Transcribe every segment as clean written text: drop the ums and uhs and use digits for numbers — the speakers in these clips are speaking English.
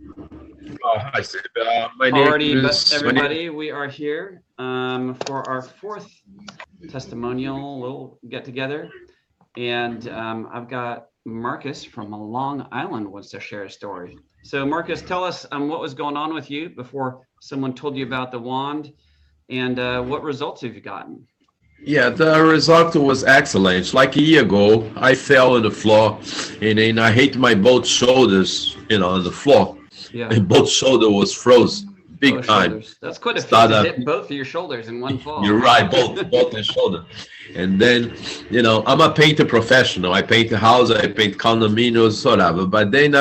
Hi, Steve. My name Alrighty, but is my name. everybody, we are here for our fourth testimonial little get together. And I've got Marcus from Long Island wants to share a story. So Marcus, tell us what was going on with you before someone told you about the wand, and what results have you gotten? Yeah, the result was excellent. Like a year ago, I fell on the floor, and then I hit my both shoulders, on the floor, Yeah. and both shoulder was froze, big Both time. shoulders. That's quite a feat to Started, hit both of your shoulders in one you're fall. right, both the shoulder, and then, I'm a painter professional. I paint the house, I paint condominiums, whatever. But then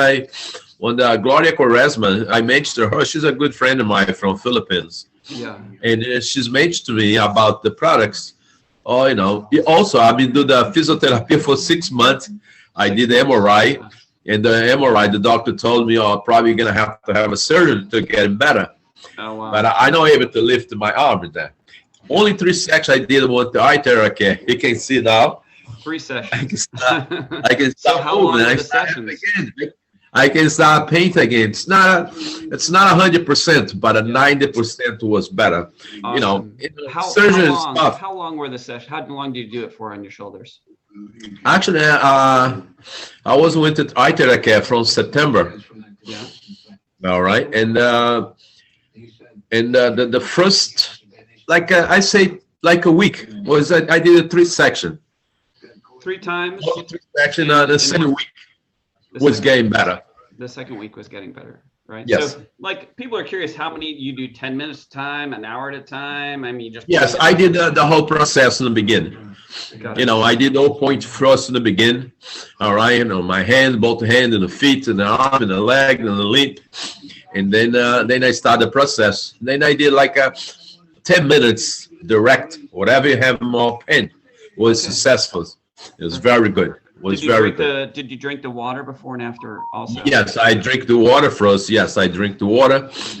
when the Gloria Quaresma, I mentioned her. She's a good friend of mine from Philippines, Yeah. and she's mentioned to me about the products. Oh, also I've been doing the physiotherapy for 6 months. I did 6 months. MRI, Yeah. and the MRI, the doctor told me, oh, probably gonna have to have a surgery to get better. Oh But wow. I know able to lift my arm with that. Yeah. Only 3 sections I did with the iTeraCare. You can see now. Three I can sessions. start. I can So start how moving. long were I the start sessions? again. I can start paint again. It's not 100%, but a Yeah. 90% was better. Awesome. Surgery is tough. How long were the sessions? How long did you do it for on your shoulders? Actually, I was with the iTeraCare from September. Yeah. All right, and the first, like I say, like a week was I did a 3 section. Three times, All 3 section. The and second week the was second getting better. the second week was getting better, right? Yes. So like people are curious, how many you do 10 minutes at a time, an hour at a time? I mean, just Yes, I did the whole process in the beginning. got it. I did all point first in the beginning. All right, my hand, both the hand and the feet and the arm and the leg and the limb, and then I started the process. Then I did like a 10 minutes direct, whatever you have more pain was Okay. successful. It was Perfect. very good. It was very good. Did you drink the water before and after also? Yes, I drink the water first. Yes, I drink the water.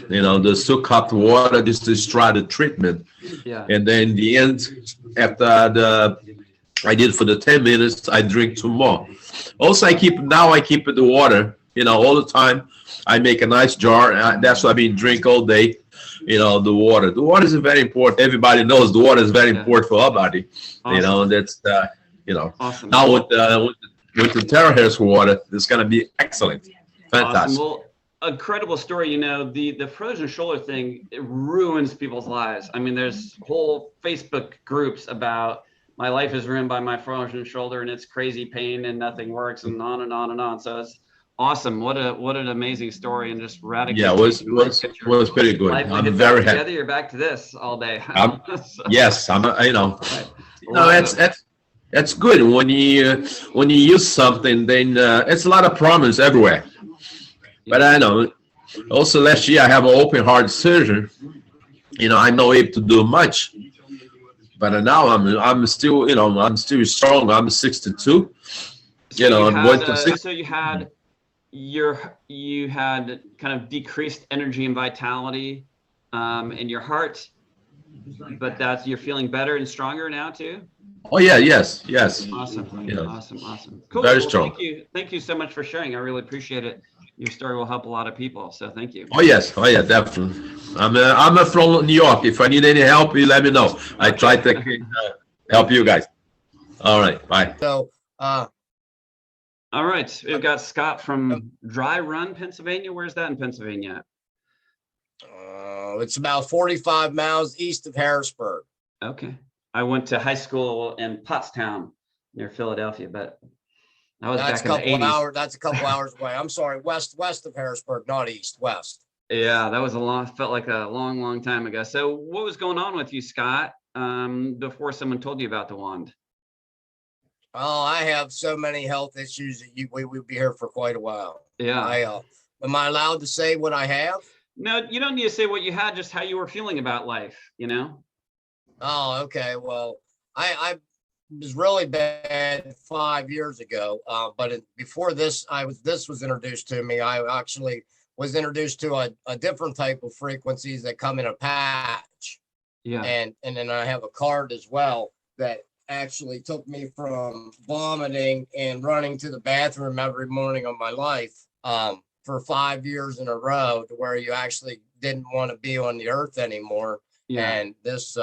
The soak hot water just to try the treatment, Yeah. and then the end after I did for the 10 minutes, I drink two more. Also, I keep the water, all the time. I make a nice jar. That's what I've been drink all day. The water. The water is very important. Everybody knows the water is very Yeah. important for our body. Awesome. That's Awesome. now Well, with the TeraHerts water, it's gonna be excellent, awesome. fantastic. Well, incredible story. The frozen shoulder thing, it ruins people's lives. I mean, there's whole Facebook groups about my life is ruined by my frozen shoulder and it's crazy pain and nothing works and on and on and on. So it's awesome. What an amazing story, and just radically Yeah, changing life. Get your was pretty good. life when I'm it's back very happy. together, you're back to this all day. I'm So, yes, right. no, Love it. that's good when you use something. Then it's a lot of problems everywhere. But I know. Also, last year I have an open heart surgery. I'm not able to do much, but now I'm still I'm still strong. I'm 62. So you I'm had going to six. so you had kind of decreased energy and vitality in your heart, but that's you're feeling better and stronger now too. Oh yeah, yes. Awesome, Yeah, awesome. Cool. very Well, strong. thank you so much for sharing. I really appreciate it. Your story will help a lot of people. So thank you. Oh yeah, definitely. I'm from New York. If I need any help, you let me know. I try to help you guys. All right, bye. So, All right, we've got Scott from Dry Run, Pennsylvania. Where's that in Pennsylvania? it's about 45 miles east of Harrisburg. Okay. I went to high school in Pottstown near Philadelphia, but that was That's back in the 80s. hours. That's a couple hours away. I'm sorry, west of Harrisburg, not east, west. Yeah, that was felt like a long time ago. So what was going on with you, Scott, before someone told you about the wand? Oh, I have so many health issues that we would be here for quite a while. Yeah. Am I allowed to say what I have? No, you don't need to say what you had, just how you were feeling about life, Oh, okay. Well, I was really bad 5 years ago. Before this, this was introduced to me. I actually was introduced to a different type of frequencies that come in a patch. Yeah. And then I have a card as well that actually took me from vomiting and running to the bathroom every morning of my life for 5 years in a row, to where you actually didn't want to be on the earth anymore. Yeah. And this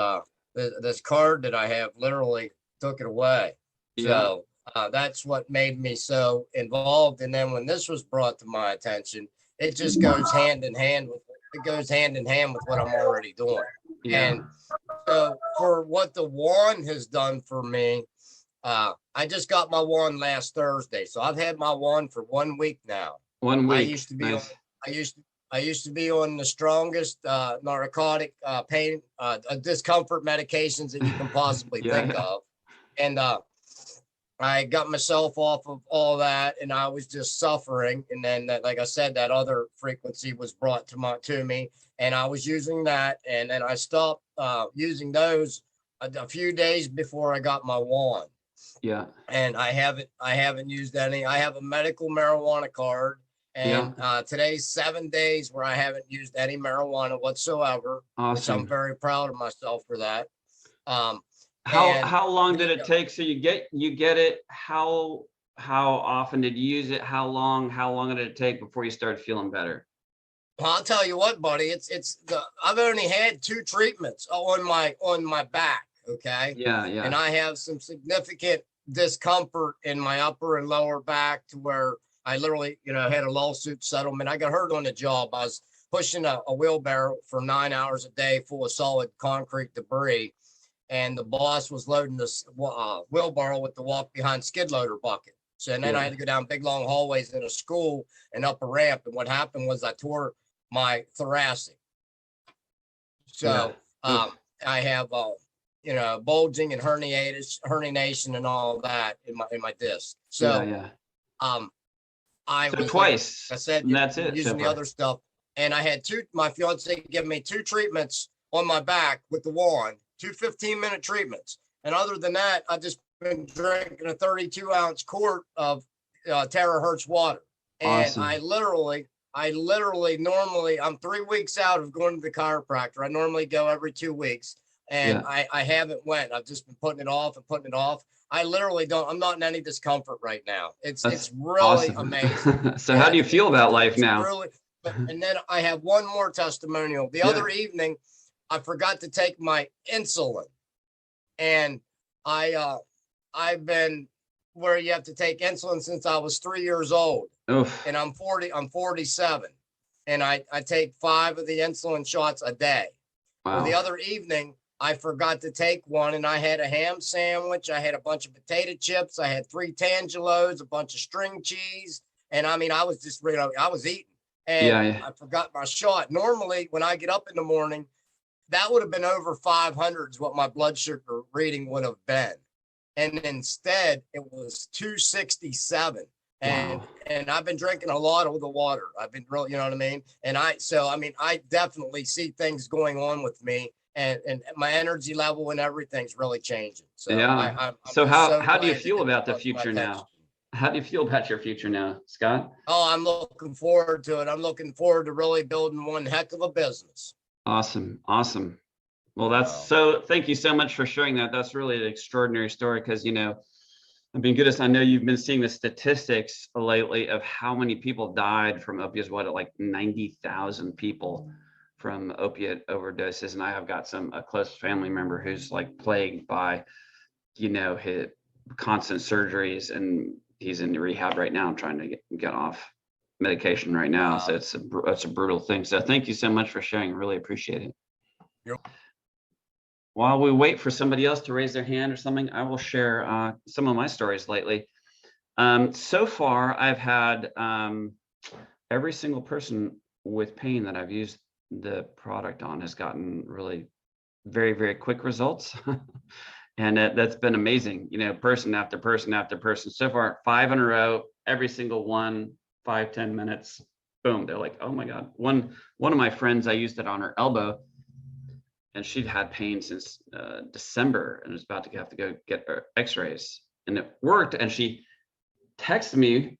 card that I have literally took it away. Yeah. So that's what made me so involved. And then when this was brought to my attention, it just goes hand in hand with what I'm already doing. Yeah. And so for what the wand has done for me, I just got my wand last Thursday. So I've had my wand for 1 week now. 1 week. I used to be Nice. I used to be on the strongest narcotic pain discomfort medications that you can possibly Yeah, think yeah. of. And I got myself off of all that, and I was just suffering. And then that, like I said, that other frequency was brought to me, and I was using that, and then I stopped using those a few days before I got my wand. Yeah. And I haven't used any. I have a medical marijuana card, and today's 7 days where I haven't used any marijuana whatsoever, which I'm Awesome. very proud of myself for that. How long did it take? So you get it. How often did you use it? How long did it take before you started feeling better? I'll tell you what, buddy. I've only had 2 treatments on my back. Okay. Yeah, yeah. And I have some significant discomfort in my upper and lower back, to where I literally, had a lawsuit settlement. I got hurt on the job. I was pushing a wheelbarrow for 9 hours a day full of solid concrete debris. And the boss was loading this wheelbarrow with the walk behind skid loader bucket. So, and then I had to go down big long hallways in a school and up a ramp. And what happened was I tore my thoracic. So I have, bulging and herniation and all that in my disc. So, I so was twice. Like I said, and that's it. using the other stuff. And I had my fiance gave me 2 treatments on my back with the wand, 2 15-minute treatments. And other than that, I've just been drinking a 32-ounce quart of iTeraherts water. And Awesome. I literally normally, I'm 3 weeks out of going to the chiropractor. I normally go every 2 weeks. And I haven't went. I've just been putting it off and putting it off. I literally I'm not in any discomfort right now. It's really awesome. amazing. So how do you feel about life now? And then I have one more testimonial. The other evening, I forgot to take my insulin, and I've been where you have to take insulin since I was 3 years old. Oof. And I'm 47, and I take 5 of the insulin shots a day. Wow. Well, the other evening, I forgot to take one, and I had a ham sandwich. I had a bunch of potato chips. I had 3 Tangelos, a bunch of string cheese. And I mean, I was just, I was eating, and I forgot my shot. Normally, when I get up in the morning, that would have been over 500 is what my blood sugar reading would have been. And instead, it was 267. And I've been drinking a lot of the water. I've been really, you know what I mean? And I definitely see things going on with me, and my energy level and everything's really changing. So so how do you feel about the future now? How do you feel about your future now, Scott? Oh, I'm looking forward to it. I'm looking forward to really building one heck of a business. Awesome. Awesome. Well, thank you so much for sharing that. That's really an extraordinary story, because, I mean, goodness, I know you've been seeing the statistics lately of how many people died from opiates, like 90,000 people from opiate overdoses. And I have got a close family member who's plagued by, his constant surgeries, and he's in rehab right now, trying to get off medication right now. So it's a brutal thing. So thank you so much for sharing. Really appreciate it. While we wait for somebody else to raise their hand or something, I will share some of my stories lately. So far, I've had every single person with pain that I've used the product on has gotten really very, very quick results. And that's been amazing, person after person after person. So far, 5 in a row, every single one, 5-10 minutes, boom. They're like, oh my God. One of my friends, I used it on her elbow, and she'd had pain since December, and was about to have to go get her x-rays, and it worked. And she texted me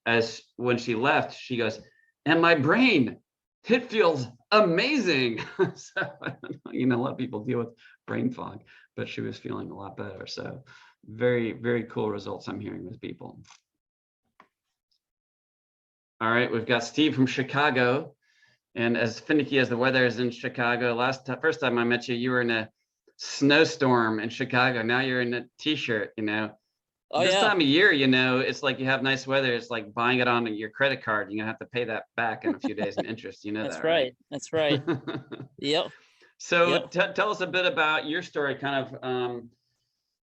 when she left, she goes, and my brain, it feels amazing. So, a lot of people deal with brain fog, but she was feeling a lot better. So very, very cool results I'm hearing with people. All right, we've got Steve from Chicago. And as finicky as the weather is in Chicago, first time I met you, you were in a snowstorm in Chicago. Now you're in a t-shirt, you know. Oh, This yeah. time of year, you know, it's like you have nice weather. It's like buying it on your credit card. You're gonna have to pay that back in a few days in interest. You know That's that, right. That's right. Yep. So Yep. tell us a bit about your story, kind of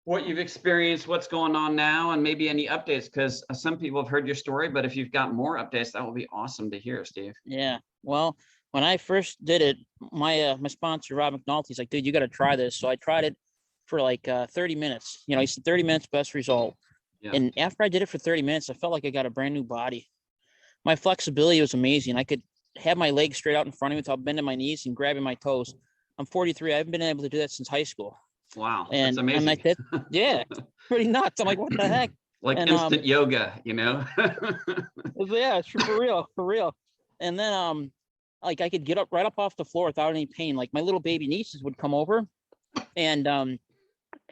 what you've experienced, what's going on now, and maybe any updates, because some people have heard your story, but if you've got more updates, that will be awesome to hear, Steve. Yeah. Well, when I first did it, my sponsor, Rob McNulty's like, dude, you got to try this. So I tried it for like 30 minutes. You know, he said 30 minutes, best result. Yeah. And after I did it for 30 minutes, I felt like I got a brand new body. My flexibility was amazing. I could have my legs straight out in front of me without bending my knees and grabbing my toes. I'm 43. I haven't been able to do that since high school. Wow, And that's amazing. I'm like, that, yeah, pretty nuts. I'm like, what the heck? Like And, instant yoga, you know? Yeah, it's for real, for real. And then like I could get up right up off the floor without any pain. Like my little baby nieces would come over, and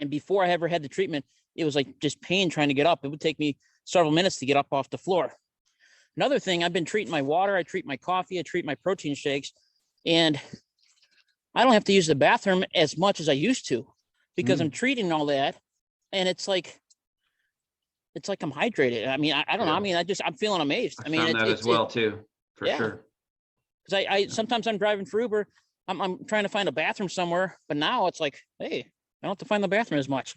before I ever had the treatment, it was like just pain trying to get up. It would take me several minutes to get up off the floor. Another thing, I've been treating my water, I treat my coffee, I treat my protein shakes, and I don't have to use the bathroom as much as I used to because I'm treating all that, and it's like I'm hydrated. I mean, I don't know. I mean, I'm feeling amazed. I mean, found that as well too, for sure. Because I sometimes I'm driving for Uber, I'm trying to find a bathroom somewhere, but now it's like, hey, I don't have to find the bathroom as much.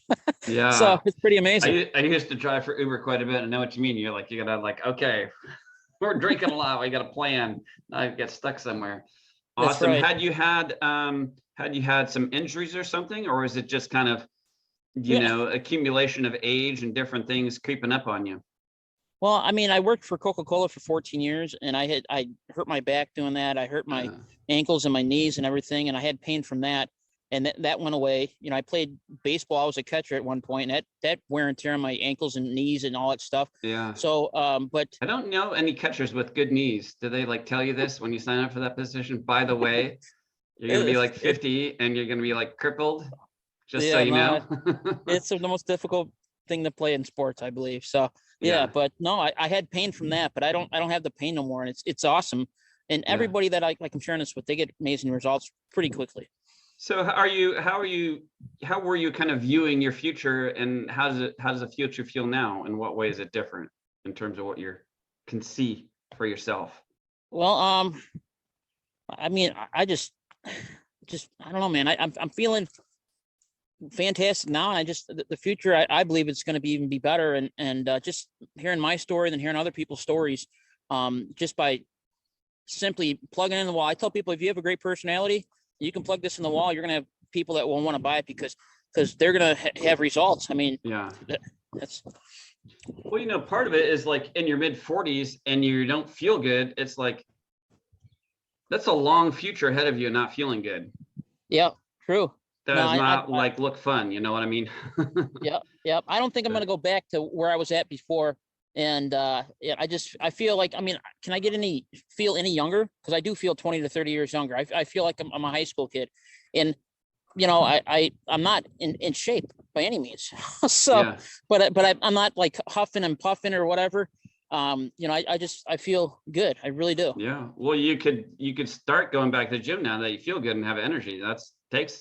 Yeah. So it's pretty amazing. I used to drive for Uber quite a bit. I know what you mean. You're like, you gotta like, okay, we're drinking a lot. We got a plan. I get stuck somewhere. That's Awesome. right. Had you had some injuries or something, or is it just kind of, you Yeah. know, accumulation of age and different things creeping up on you? Well, I mean, I worked for Coca-Cola for 14 years, and I hurt my back doing that. I hurt my ankles and my knees and everything, and I had pain from that. And that went away. You know, I played baseball. I was a catcher at one point, and that wear and tear on my ankles and knees and all that stuff. Yeah. So, but I don't know any catchers with good knees. Do they like tell you this when you sign up for that position? By the way, you're gonna be like 50 and you're gonna be like crippled. Just so you know. It's the most difficult thing to play in sports, I believe. So yeah, but no, I had pain from that, but I don't have the pain no more, and it's awesome. And everybody that I'm sharing this with, they get amazing results pretty quickly. So how were you kind of viewing your future, and how does the future feel now? In what way is it different in terms of what you can see for yourself? Well, I mean, I just I don't know, man. I'm feeling fantastic now, and the future, I believe it's going to even be better. And just hearing my story and then hearing other people's stories, just by simply plugging in the wall. I tell people, if you have a great personality, you can plug this in the wall. You're going to have people that will want to buy it because they're going to have results. I mean, that's. Well, you know, part of it is like in your mid 40s and you don't feel good. It's like, that's a long future ahead of you not feeling good. Yeah, true. That does not like look fun. You know what I mean? Yeah. I don't think I'm going to go back to where I was at before. And I feel like, I mean, can I feel any younger? Because I do feel 20 to 30 years younger. I feel like I'm a high school kid, and you know, I'm not in shape by any means. So, but I'm not like huffing and puffing or whatever. You know, I feel good. I really do. Yeah. Well, you could start going back to the gym now that you feel good and have energy.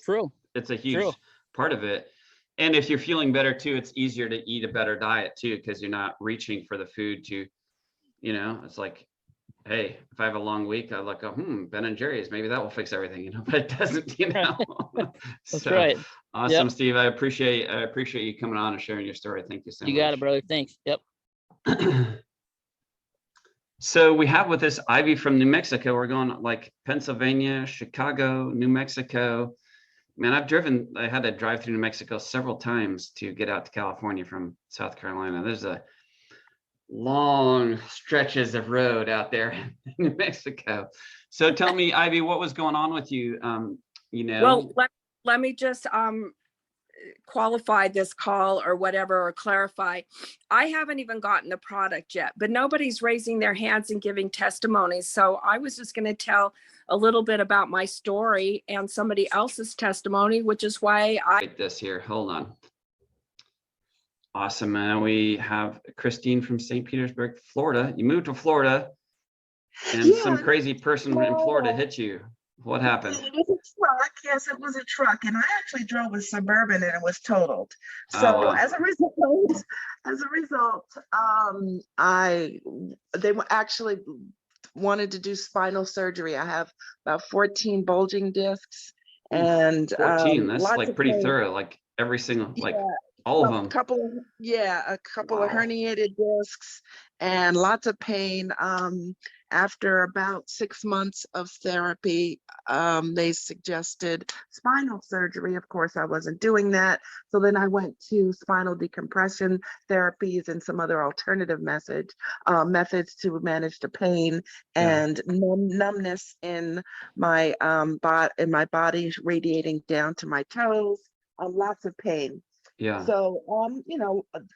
True. It's a huge part of it. And if you're feeling better too, it's easier to eat a better diet too, because you're not reaching for the food to, you know, it's like, hey, if I have a long week, I look, Ben and Jerry's, maybe that will fix everything, you know, but it doesn't, you know. That's right. Awesome, yep. Steve. I appreciate you coming on and sharing your story. Thank you so much. You got it, brother. Thanks. Yep. So we have with us Ivy from New Mexico. We're going like Pennsylvania, Chicago, New Mexico. Man, I had to drive through New Mexico several times to get out to California from South Carolina. There's a long stretches of road out there in New Mexico. So tell me, Ivy, what was going on with you? You know. Well, let me just qualify this call or whatever, or clarify. I haven't even gotten the product yet, but nobody's raising their hands and giving testimonies. So I was just going to tell a little bit about my story and somebody else's testimony, which is why I write this here. Hold on. Awesome. We have Christine from St. Petersburg, Florida. You moved to Florida and some Yeah, crazy person in Florida no. hit you. What happened? Well, it was a truck. Yes, it was a truck, and I actually drove a Suburban, and it was totaled. Oh, So wow. as a result, I they were actually wanted to do spinal surgery. I have about 14 bulging discs Oof, and 14. That's lots like of pretty pain. thorough, like every single, like Yeah, all of a them. couple of Wow. herniated discs and lots of pain. After about 6 months of therapy, they suggested spinal surgery. Of course, I wasn't doing that. So then I went to spinal decompression therapies and some other alternative methods to manage the pain Yeah. and numbness in my in my body, radiating down to my toes. Lots of pain. Yeah. So,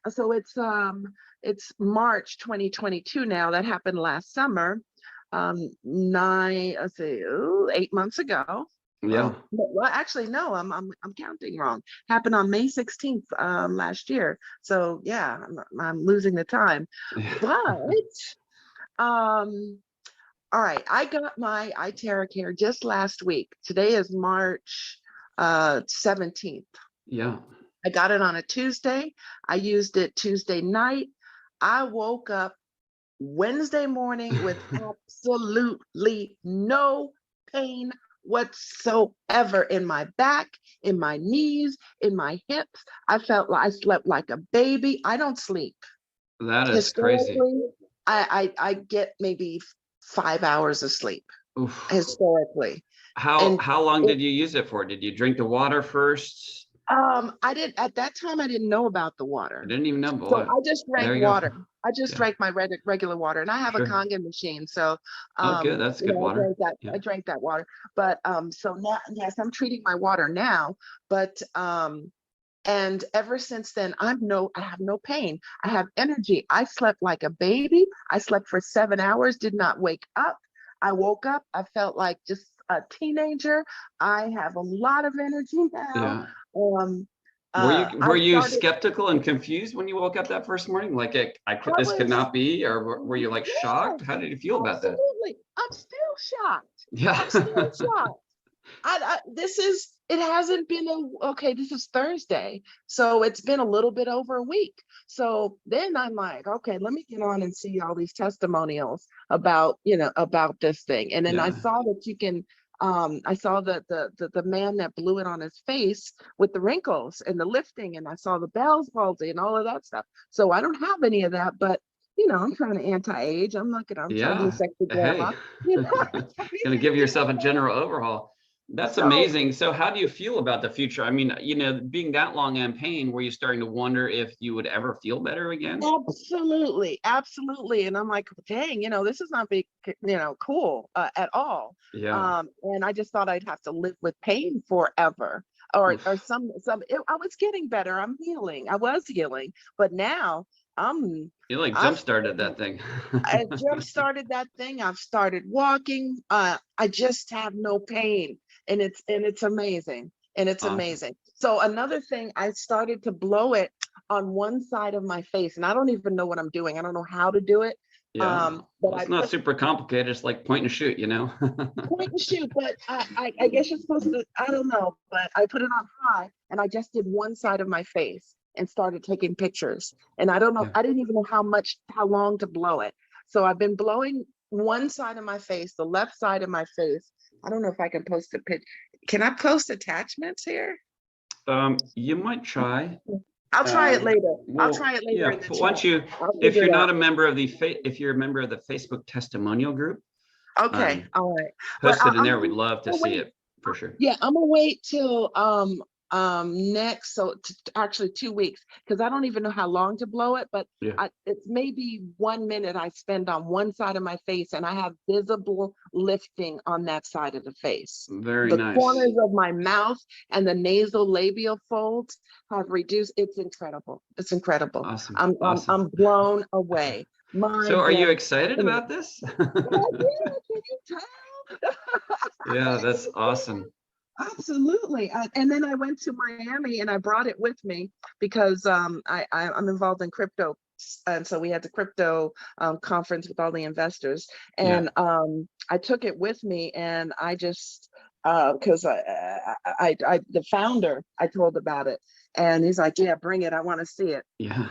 so it's March 2022 now. That happened last summer. 8 months ago. Yeah. Well, actually, no, I'm counting wrong. Happened on May 16th, last year. So yeah, I'm losing the time. But um, all right, I got my iTeraCare just last week. Today is March 17th. Yeah. I got it on a Tuesday. I used it Tuesday night. I woke up Wednesday morning with absolutely no pain whatsoever in my back, in my knees, in my hips. I felt like I slept like a baby. I don't sleep. That is crazy. Historically, I get maybe 5 hours of sleep Oof. historically. How And long it, did you use it for? Did you drink the water first? I didn't at that time. I didn't know about the I water. didn't even know, So boy. I just drank There you go. water. I just Yeah. drank my regular water, and I have a Sure. Kangen machine. So, Oh, good. That's good I water. drank that. Yeah. I drank that water. But so now, yes, I'm treating my water now. But and ever since then, I have no pain. I have energy. I slept like a baby. I slept for 7 hours. Did not wake up. I woke up. I felt like just a teenager. I have a lot of energy now. Yeah. Um, Were I you started. skeptical and confused when you woke up that first morning? Like, this could Was. not be, or were you like Yeah, shocked? How did you feel about that? absolutely. I'm still shocked. Yeah. I'm still shocked. It hasn't been okay, this is Thursday. So it's been a little bit over a week. So then I'm like, okay, let me get on and see all these testimonials about this thing. And then I Yeah. saw that you can, I saw the man that blew it on his face with the wrinkles and the lifting, and I saw the Bell's palsy and all of that stuff. So I don't have any of that, but I'm trying to anti-age. I'm trying to be a Yeah. sexy Hey, grandma. You know, gonna give yourself a general overhaul. That's so amazing. So how do you feel about the future? I mean, being that long in pain, were you starting to wonder if you would ever feel better again? absolutely, absolutely. And I'm like, dang, this is not big, cool at all. Yeah. And I just thought I'd have to live with pain forever, or Oof. I was getting better. I'm healing. I was healing, but now I'm You like jump I've started that thing. I jump started that thing. I've started walking. I just have no pain, and it's amazing, and it's Awesome. amazing. So another thing, I started to blow it on one side of my face, and I don't even know what I'm doing. I don't know how to do it. Yeah. But Well, I it's not put super complicated. It's like point and shoot, point and shoot. But I guess you're supposed to. I don't know, but I put it on high, and I just did one side of my face and started taking pictures. And I don't know. Yeah. I didn't even know how long to blow it. So I've been blowing one side of my face, the left side of my face. I don't know if I can post a picture. Can I post attachments here? You might try. I'll try it later. I'll Well, try it later yeah. in the But chat. I'll if figure you're it not out. a member of if you're a member of the Facebook testimonial group, Okay, all right. But post it in there. We'd love to I'll see wait. it for sure. Yeah, I'm gonna wait till next, so actually 2 weeks, because I don't even know how long to blow it, but Yeah. it's maybe 1 minute I spend on one side of my face, and I have visible lifting on that side of the face. Very The nice. corners of my mouth and the nasal labial folds have reduced. It's incredible. It's incredible. Awesome. I'm Awesome. I'm blown away. So are you Mind excited blown. about this? Oh, yeah, can you tell? Yeah, that's awesome. Absolutely. And then I went to Miami and I brought it with me because I'm involved in crypto and so we had the crypto conference with all the investors, and I took it with me, and I just because the founder, I told about it, and he's like, yeah, bring it, I want to see it. Yeah.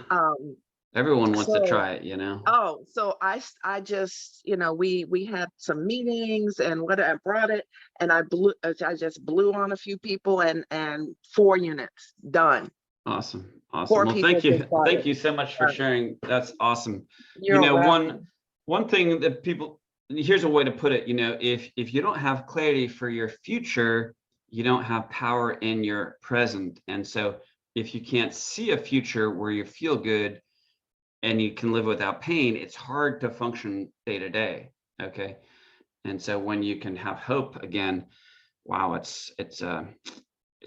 Everyone wants to so- try it, you know. Oh, so I just, we had some meetings and what I brought it, and I just blew on a few people, and 4 units done. Awesome. Awesome. 4 Well, people thank you. just bought Thank it. you so much for Done. sharing. That's awesome. You're You know, welcome. one thing that people, here's a way to put it, if you don't have clarity for your future, you don't have power in your present. And so if you can't see a future where you feel good and you can live without pain, it's hard to function day to day. Okay. And so when you can have hope again, wow, it's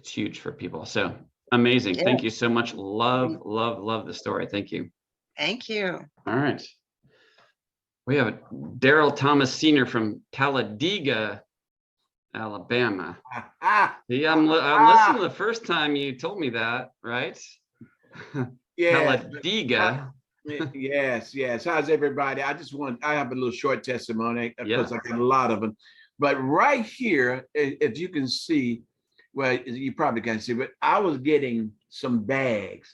huge for people. So amazing. Yeah. Thank you so much. Love the story. Thank you. Thank you. All right. We have Daryl Thomas Sr. from Talladega, Alabama. Yeah, I'm listening the first time you told me that, right? Yeah. Talladega. Yes. How's everybody? I have a little short testimony. Of Yeah. course, I got a lot of them. But right here, if you can see, well, you probably can't see, but I was getting some bags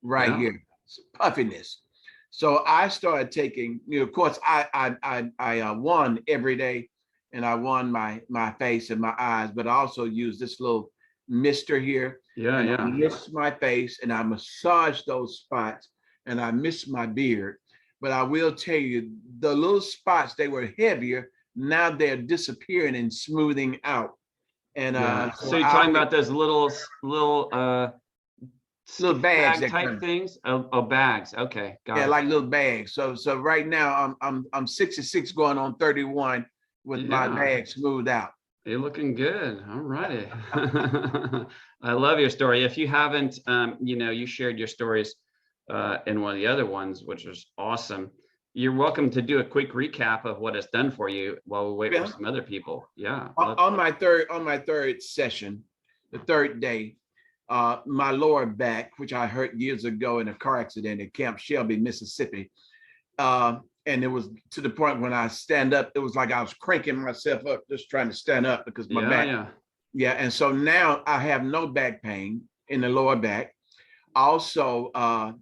right Yeah. here, some puffiness. So I started taking, of course, I won every day, and I won my face and my eyes, but I also use this little mister here. Yeah, and I yeah. mist my face, and I massage those spots, and I mist my beard. But I will tell you, the little spots, they were heavier. Now they're disappearing and smoothing out. And Yeah. So you're talking about those little little bags bag that type come. things? Oh, bags. Okay, got Yeah, it. like little bags. So right now I'm 66 going on 31 with my Yeah. bag smoothed out. You're looking good. All righty. I love your story. If you haven't, you shared your stories in one of the other ones, which was awesome. You're welcome to do a quick recap of what it's done for you while we wait for some other people. Yeah. On my third session, the third day, my lower back, which I hurt years ago in a car accident in Camp Shelby, Mississippi. And it was to the point when I stand up, it was like I was cranking myself up, just trying to stand up because my back. Yeah. And so now I have no back pain in the lower back. Also,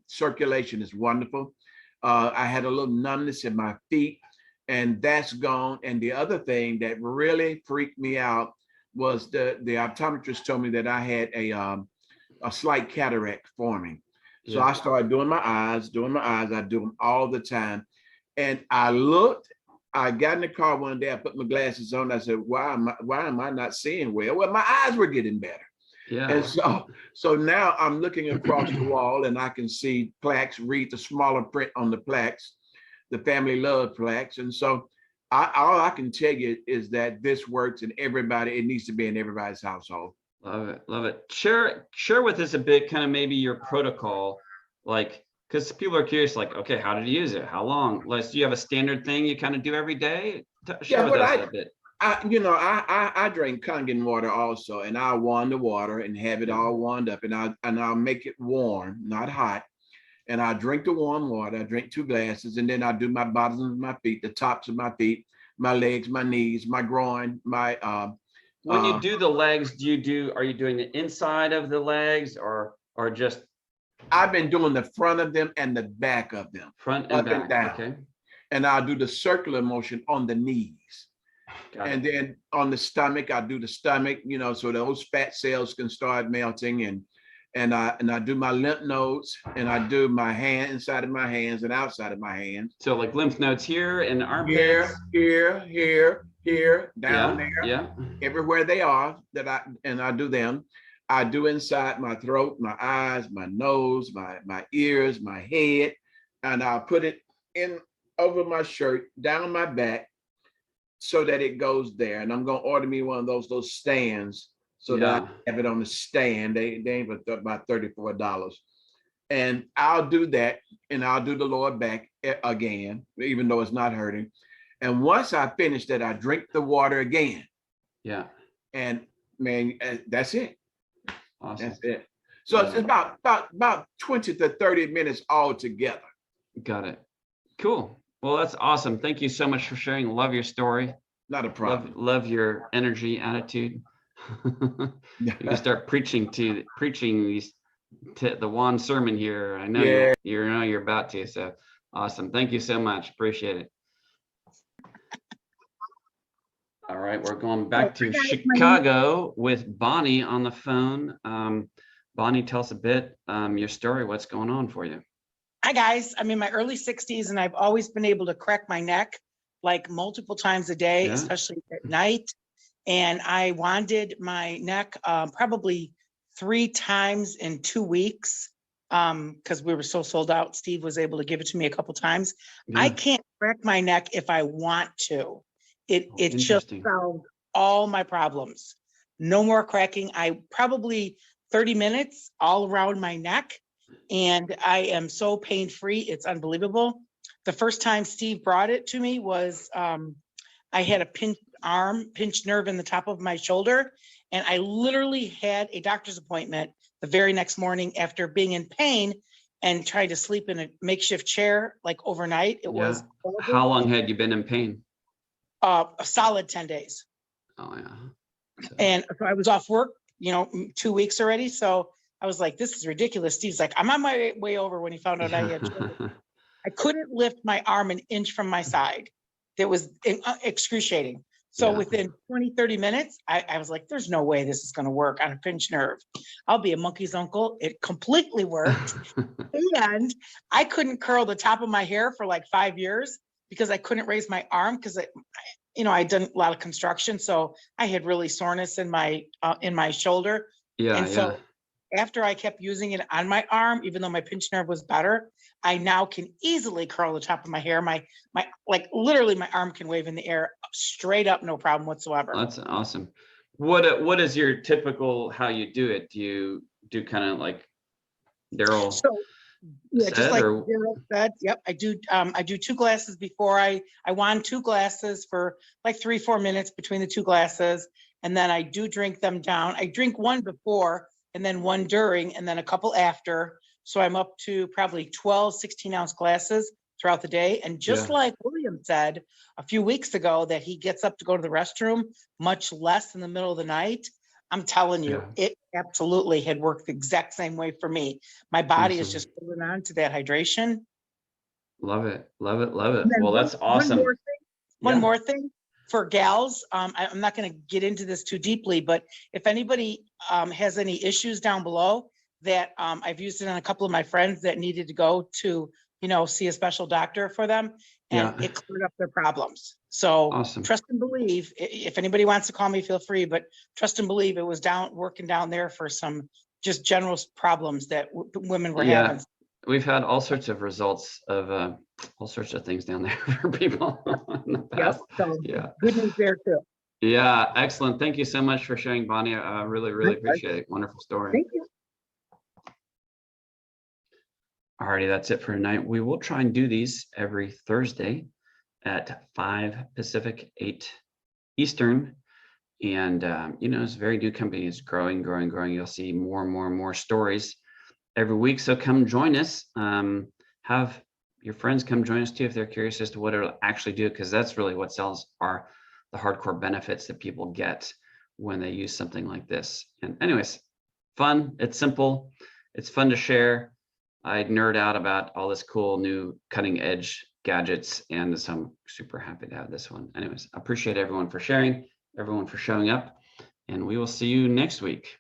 circulation is wonderful. I had a little numbness in my feet, and that's gone. And the other thing that really freaked me out was the optometrist told me that I had a slight cataract forming. So I started doing my eyes. I do them all the time. And I got in the car one day, I put my glasses on. I said, why am I not seeing well? Well, my eyes were getting better. Yeah. And so now I'm looking across the wall, and I can see plaques, read the smaller print on the plaques, the family love plaques. And so all I can tell you is that this works, and it needs to be in everybody's household. Love it. Love it. Share with us a bit, kind of maybe your protocol, like, because people are curious, like, okay, how did you use it? How long? Like, do you have a standard thing you kind of do every day? Share with us a bit. I drink Kangen water also, and I warm the water and have it all warmed up, and I'll make it warm, not hot. And I drink the warm water. I drink 2 glasses, and then I do my bottoms of my feet, the tops of my feet, my legs, my knees, my groin, my when you do the legs, are you doing the inside of the legs or just? I've been doing the front of them and the back of them. Front and back. Down. Okay. And I'll do the circular motion on the knees. And then on the stomach, I do the stomach, so those fat cells can start melting, and I do my lymph nodes, and I do my hand inside of my hands and outside of my hands. So like lymph nodes here and armpits. Here, down there, yeah, everywhere they are I do them. I do inside my throat, my eyes, my nose, my ears, my head, and I'll put it in over my shirt, down my back, so that it goes there. And I'm gonna order me one of those stands so that I have it on the stand. They ain't about $34. And I'll do that, and I'll do the lower back again, even though it's not hurting. And once I finish that, I drink the water again. Yeah. And man, that's it. Awesome. That's it. So it's about 20 to 30 minutes all together. Got it. Cool. Well, that's awesome. Thank you so much for sharing. Love your story. Not a problem. Love your energy, attitude. You can start preaching these the wand sermon here. I know you're about to. So awesome. Thank you so much. Appreciate it. All right, we're going back to Chicago with Bonnie on the phone. Bonnie, tell us a bit your story. What's going on for you? Hi guys, I'm in my early 60s and I've always been able to crack my neck like multiple times a day, especially at night. And I wanded my neck probably 3 times in 2 weeks because we were so sold out. Steve was able to give it to me a couple times. I can't crack my neck if I want to. It just solved all my problems. No more cracking. I probably 30 minutes all around my neck. And I am so pain-free. It's unbelievable. The first time Steve brought it to me was I had a pinched nerve in the top of my shoulder. And I literally had a doctor's appointment the very next morning after being in pain and trying to sleep in a makeshift chair like overnight. It was horrible. How long had you been in pain? A solid 10 days. Oh yeah. And so I was off work, 2 weeks already. So I was like, this is ridiculous. Steve's like, I'm on my way over when he found out I had children. I couldn't lift my arm an inch from my side. It was excruciating. So within 20, 30 minutes, I was like, there's no way this is going to work on a pinched nerve. I'll be a monkey's uncle. It completely worked. And I couldn't curl the top of my hair for like 5 years because I couldn't raise my arm because I'd done a lot of construction. So I had really soreness in my shoulder. So after I kept using it on my arm, even though my pinched nerve was better, I now can easily curl the top of my hair. Literally my arm can wave in the air straight up, no problem whatsoever. That's awesome. What is your typical, how you do it? Do you do kind of like Daryl said, just like Daryl said, yep. I do 2 glasses before I wand 2 glasses for like 3-4 minutes between the 2 glasses. And then I do drink them down. I drink 1 before and then 1 during, and then a couple after. So I'm up to probably 12 16-ounce glasses throughout the day. And just like William said a few weeks ago that he gets up to go to the restroom much less in the middle of the night, I'm telling you, it absolutely had worked the exact same way for me. My body is just holding on to that hydration. Love it. Love it. Love it. Well, that's awesome. One more thing. For gals, I'm not going to get into this too deeply, but if anybody has any issues down below that I've used it on a couple of my friends that needed to go to, see a special doctor for them, and it cleared up their problems. So trust and believe. If anybody wants to call me, feel free, but trust and believe it was working down there for some just general problems that women were having. We've had all sorts of results of all sorts of things down there for people in the past. So good news there too. Yeah, excellent. Thank you so much for sharing, Bonnie. I really, really appreciate it. Wonderful story. Thank you. Alrighty, that's it for tonight. We will try and do these every Thursday at 5 Pacific, 8 Eastern. And it's a very new company. It's growing. You'll see more and more stories every week. So come join us. Have your friends come join us too if they're curious as to what it'll actually do, because that's really what sells are the hardcore benefits that people get when they use something like this. And anyways, fun. It's simple. It's fun to share. I nerd out about all this cool new cutting edge gadgets, and so I'm super happy to have this one. Anyways, I appreciate everyone for sharing, everyone for showing up, and we will see you next week.